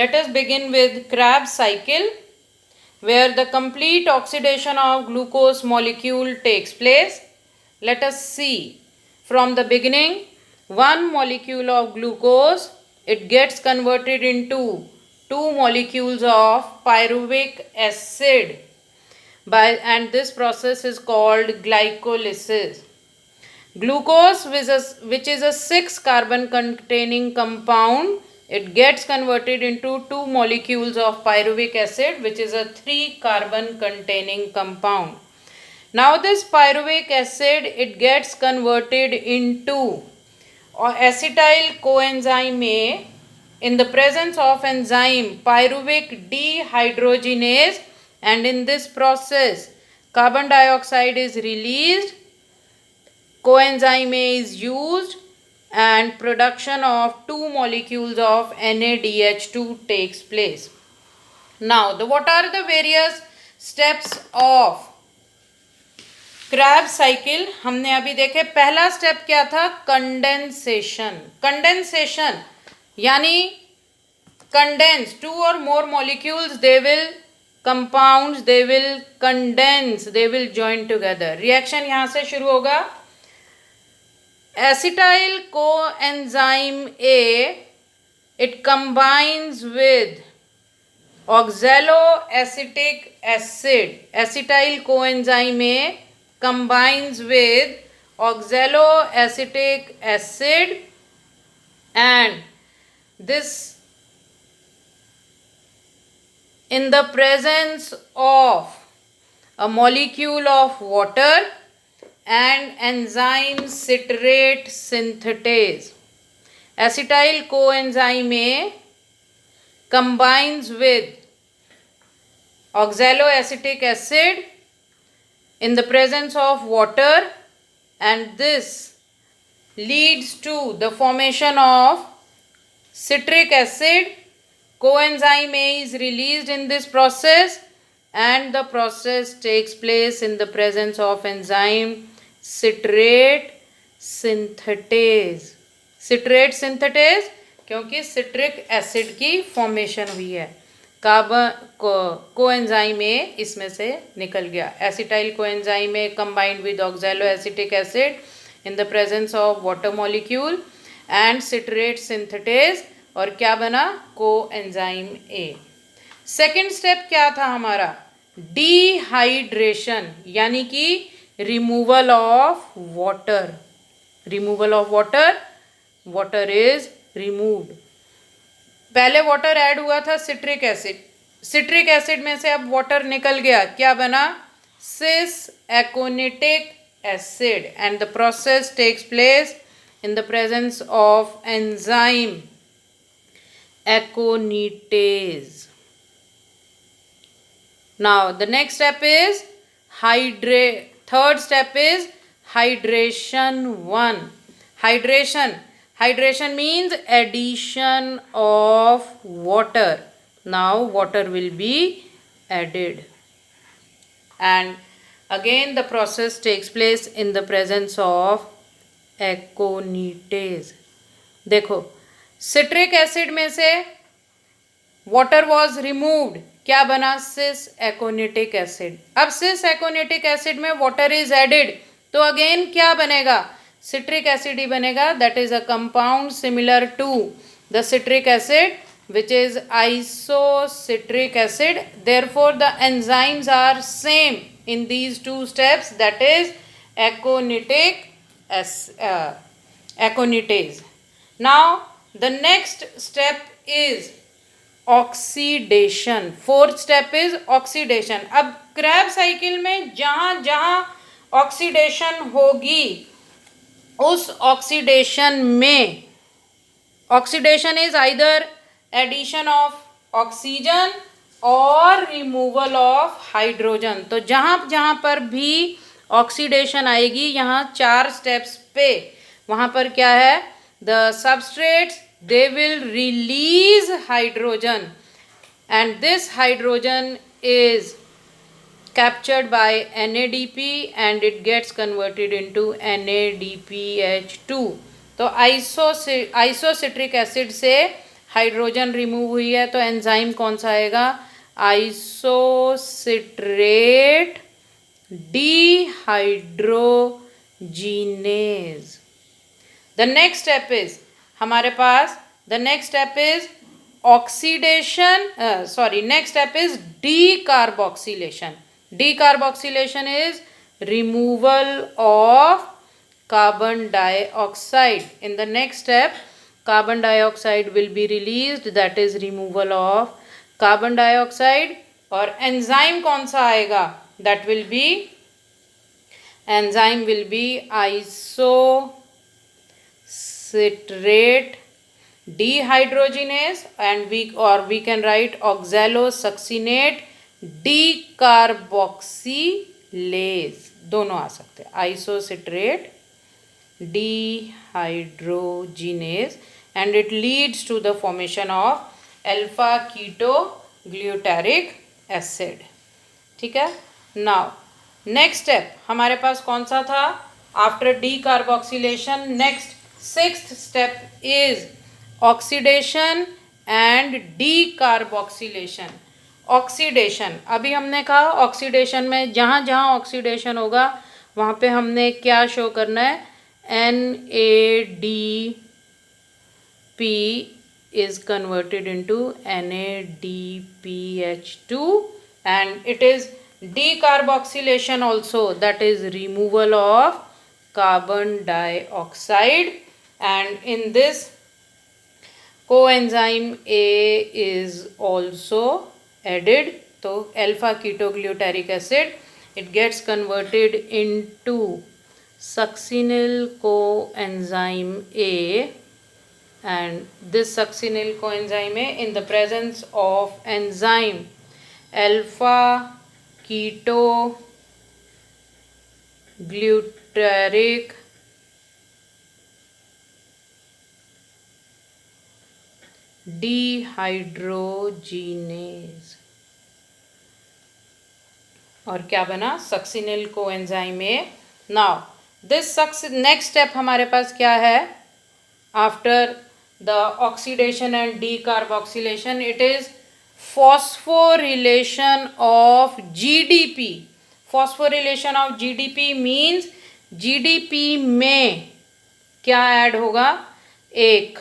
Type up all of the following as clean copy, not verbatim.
Let us begin with Krebs cycle, where the complete oxidation of glucose molecule takes place. Let us see from the beginning. One molecule of glucose, it gets converted into two molecules of pyruvic acid and this process is called glycolysis. Glucose, which is a 6 carbon containing compound, it gets converted into two molecules of pyruvic acid, which is a 3 carbon containing compound. Now this pyruvic acid, it gets converted into acetyl coenzyme A in the presence of enzyme pyruvic dehydrogenase, and in this process carbon dioxide is released, coenzyme A is used, and production of two molecules of NADH2 takes place. Now, what are the various steps of Krebs cycle? हमने अभी देखे पहला step क्या था, condensation. Condensation यानी condense two or more molecules, they will compounds, they will condense, they will join together. Reaction यहां से शुरू होगा. Acetyl coenzyme A, it combines with oxaloacetic acid. Acetyl coenzyme A combines with oxaloacetic acid, and this in the presence of a molecule of water and enzyme citrate synthetase. Acetyl coenzyme A combines with oxaloacetic acid in the presence of water, and this leads to the formation of citric acid. Coenzyme A is released in this process, and the process takes place in the presence of enzyme citrate synthetase. Citrate synthetase क्योंकि citric acid की formation हुई है. Carbon coenzyme A इसमें से निकल गया. Acetyl coenzyme A combined with oxaloacetic acid in the presence of water molecule and citrate synthetase, और क्या बना, कोएंजाइम ए. सेकेंड स्टेप क्या था हमारा, डिहाइड्रेशन यानी कि removal of water. Removal of water, water is removed. पहले वाटर ऐड हुआ था सिट्रिक एसिड. सिट्रिक एसिड में से अब वाटर निकल गया, क्या बना, cis aconitic acid, and the process takes place in the presence of enzyme aconitase. Now the next step is third step is hydration 1. Hydration means addition of water. Now water will be added, and again the process takes place in the presence of एकोनिटेज. देखो citric acid में से water was removed, क्या बना, cis aconitic acid. अब cis aconitic acid में water is added, तो again क्या बनेगा, सिट्रिक एसिड ही बनेगा. That is a compound similar to the citric acid which is isocitric acid. Therefore the enzymes are same in these two steps, that is aconitase. Now the next step is oxidation. Fourth step is oxidation. अब Krebs cycle में जहाँ जहाँ oxidation होगी, उस oxidation में, oxidation is either addition of oxygen और removal of hydrogen. तो जहाँ जहाँ पर भी ऑक्सीडेशन आएगी, यहाँ 4 स्टेप्स पे, वहाँ पर क्या है, the substrates they will release hydrogen, and this hydrogen is captured by NADP and it gets converted into NADPH2. तो आइसोसिट्रिक एसिड से हाइड्रोजन रिमूव हुई है तो एंजाइम कौन सा आएगा, isocitrate dehydrogenase. The next step is हमारे पास, the next step is oxidation, next step is decarboxylation. Decarboxylation is removal of carbon dioxide. In the next step, carbon dioxide will be released, that is removal of carbon dioxide. और enzyme कौन सा आएगा, that will be, enzyme will be isocitrate dehydrogenase, and we can write oxalosuccinate decarboxylase, दोनों आ सकते हैं, isocitrate dehydrogenase, and it leads to the formation of alpha keto glutaric acid. ठीक है। नाउ नेक्स्ट स्टेप हमारे पास कौन सा था, after decarboxylation next sixth step is oxidation and decarboxylation. Oxidation, अभी हमने कहा ऑक्सीडेशन में जहाँ जहाँ ऑक्सीडेशन होगा वहाँ पे हमने क्या शो करना है, NADP is converted into NADPH2, and it is decarboxylation also, that is removal of carbon dioxide, and in this coenzyme A is also added, तो alpha ketoglutaric acid, it gets converted into succinyl coenzyme A, and this succinyl coenzyme A, in the presence of enzyme alpha ketoglutaric dehydrogenase, और क्या बना, succinyl coenzyme A. Now this next step हमारे पास क्या है, after the oxidation and decarboxylation, it is phosphorylation of GDP. Phosphorylation of GDP means GDP में क्या add होगा, एक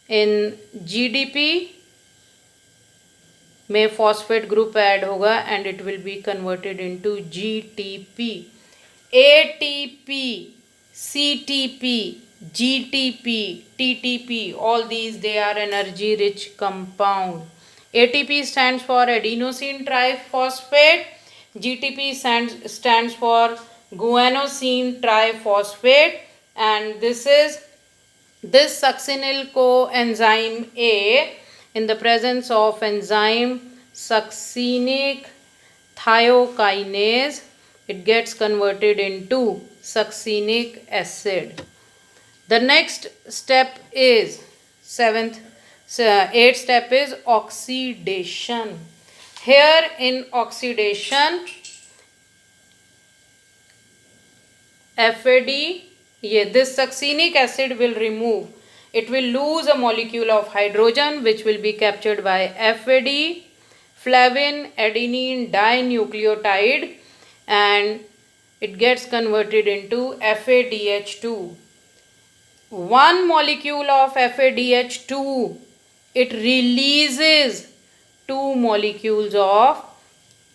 इन जीडीपी में फॉस्फेट ग्रुप ऐड होगा, and it will be converted into GTP, ATP, CTP, GTP, TTP, all these they are energy rich compound. ATP stands for adenosine triphosphate, GTP stands for guanosine triphosphate, and this succinyl coenzyme A, in the presence of enzyme succinic thiokinase, it gets converted into succinic acid. The next step is eighth step is oxidation. Here in oxidation, FAD, this succinic acid will remove, it will lose a molecule of hydrogen which will be captured by FAD, flavin adenine dinucleotide, and it gets converted into FADH2. One molecule of FADH2, it releases two molecules of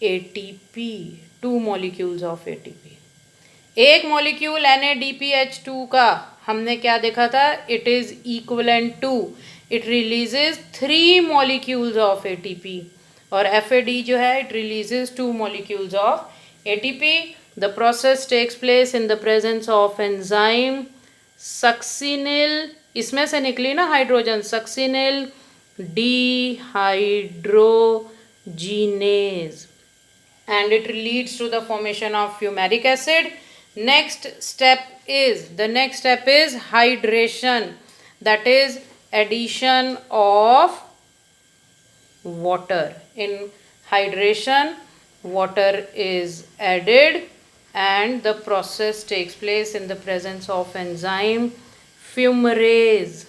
ATP, two molecules of ATP. एक molecule NADPH2 का हमने क्या देखा था, it is equivalent to, it releases 3 molecules of ATP, और FAD जो है it releases 2 molecules of ATP. The process takes place in the presence of enzyme succinyl, इसमें से निकली ना hydrogen, succinyl dehydrogenase, and it leads to the formation of fumaric acid. Next step is hydration, that is addition of water. In hydration, water is added, and the process takes place in the presence of enzyme fumarase.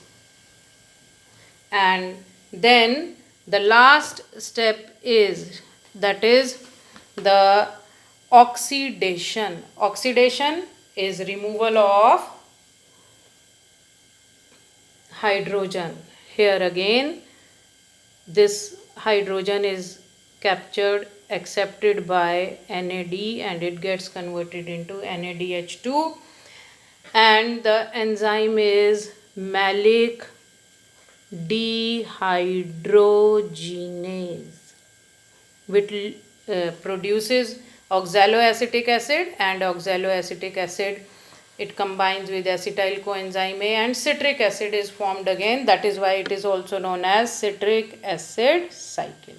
and then the last step is, that is the oxidation. Oxidation is removal of hydrogen. Here again, this hydrogen is captured, accepted by NAD, and it gets converted into NADH2, and the enzyme is malic dehydrogenase, which produces oxaloacetic acid, and oxaloacetic acid, it combines with acetyl coenzyme A, and citric acid is formed again. That is why it is also known as citric acid cycle.